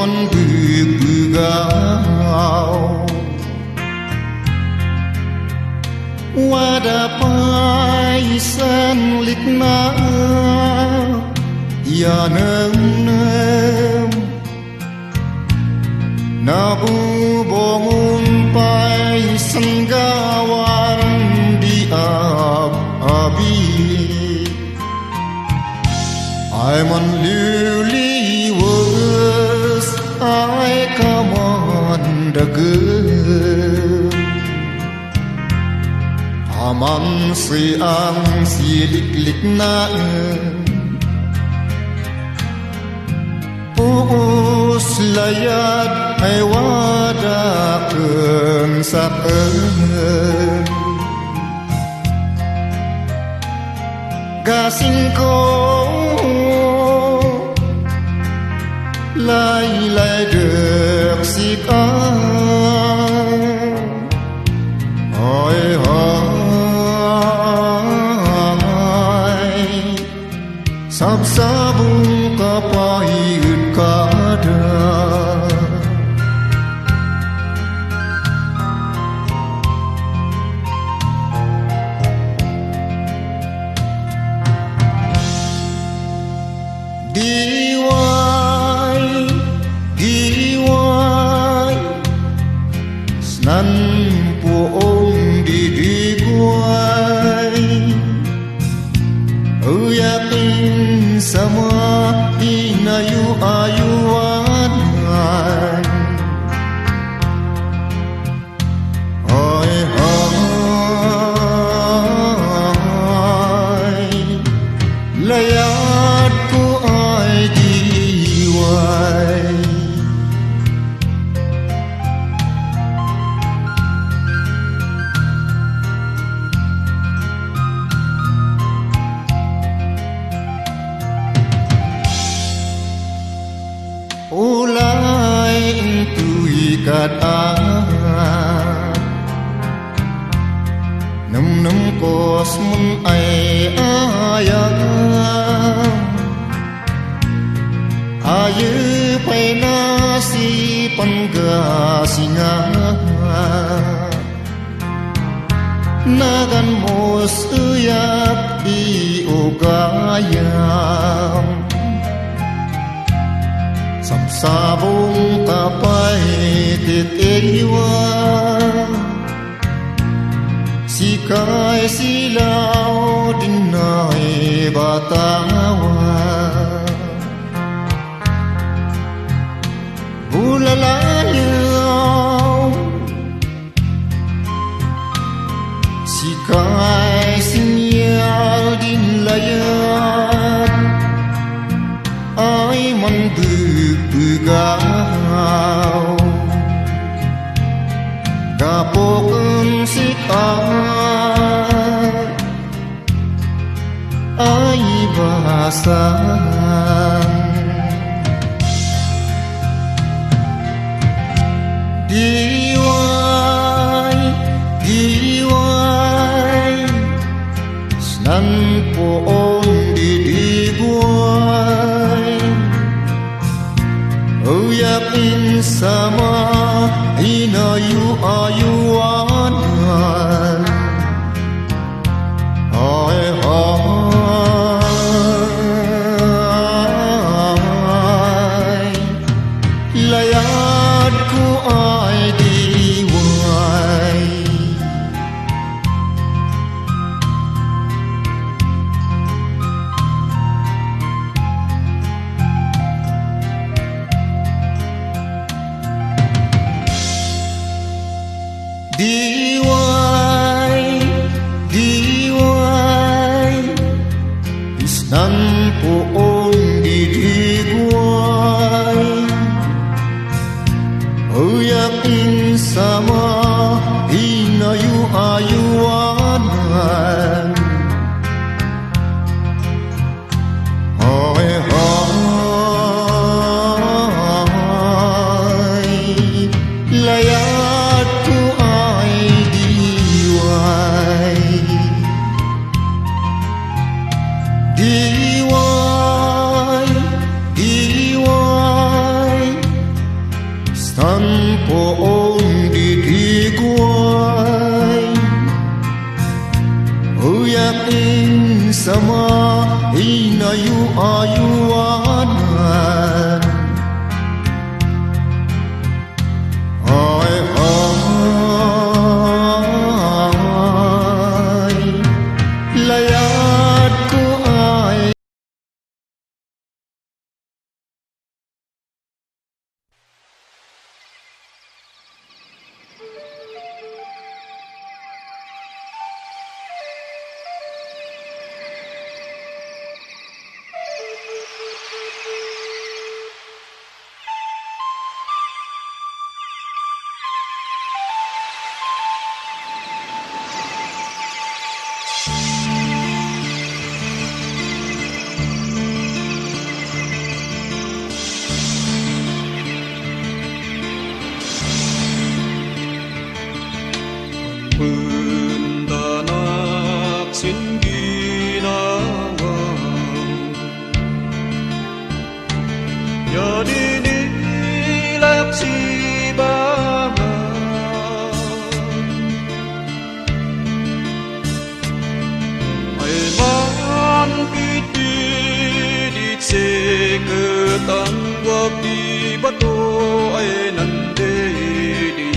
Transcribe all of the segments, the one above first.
mòn bự gạo Wadapai san lik na ya nem na bu bongun pai sanggawan di abi I'm on lily was I come on the good Amang si ang silik-lik na Puus layad ay wadaken sa Gasing ko lay-lay dek si Sabung kapahit kada Diway Snan poong didigway Uyakin sama inayu-ayuan Ay layad ko ay diway Ulay itu'y kataan Num kos mun ay ayang Ayu pay nasi panggasingan Nagan mo suyap iugayang Sabong kapay titiwa Sikay silaw dinay batawa Bulalayaw Sikay sinyal din layat Ay mandugagaw Kapokeng sikat Ay bahasan Diway Snan poong didigway Uyakin sama inayu-ayuan Layad ko ay diway Diway Isnan poong didigway Uyakin sama inayu-ayuan Layad ko ay Isnan poong didigway Uyakin sama inayu-ayuanan Ay, ay, layad ko ay Pundanak singginawang Jadi nilak si bangan Ay man pitidit se ketangwag di bato ay nande di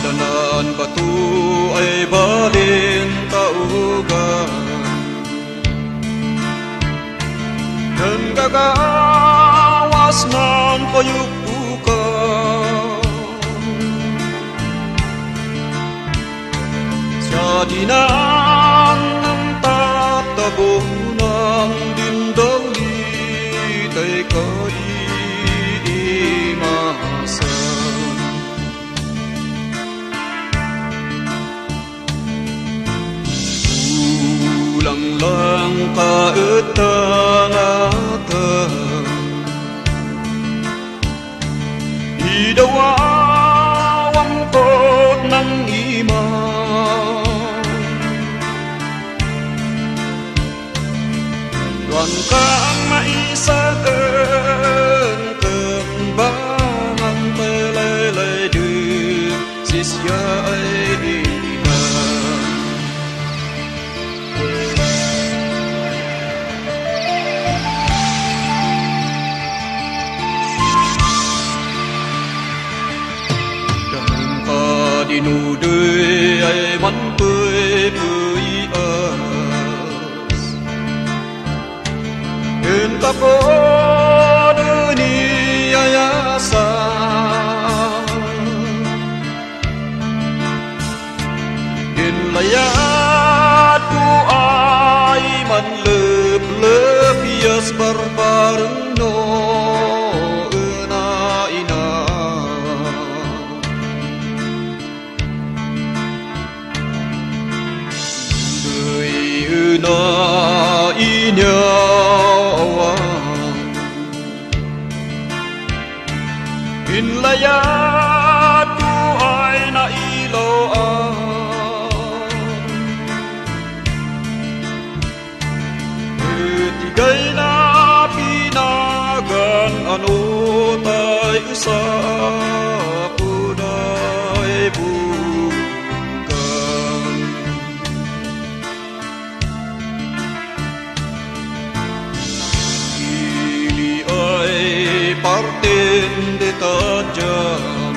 Danan batu ay balin taugan Dan gagawas ng payukbukan Sa dinan ng tatabo ng dindawit ay kaiimasan Lang kautangatan Idawawang kot ng iman Duan kang maisakan kembangan pelelay duk sisya ay Dinudoy ay mantoy puyas Kun kapod ni ayasan Kun layat ko ay manlep-lep Yas barbareng no na inyawang Inlayat ko ay nailawang Etigay na pinagan ano tay usap unay partin de tajam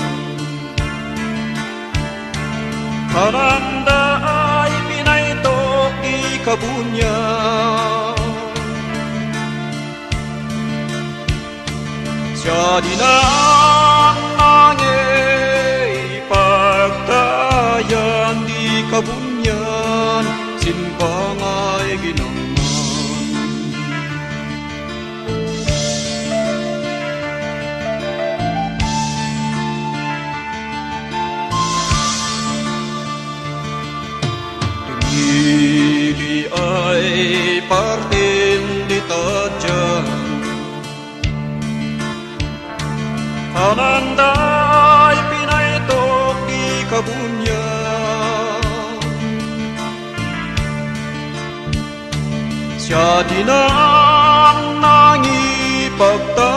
Karanda ay pinaitok ikabunya Siya dinang nangay pagtayan di kabunyan Simpangay ginang Ili ay partin di tajam Ananda ay pinaitok di kabunyan Siya din ang nangipagtanggol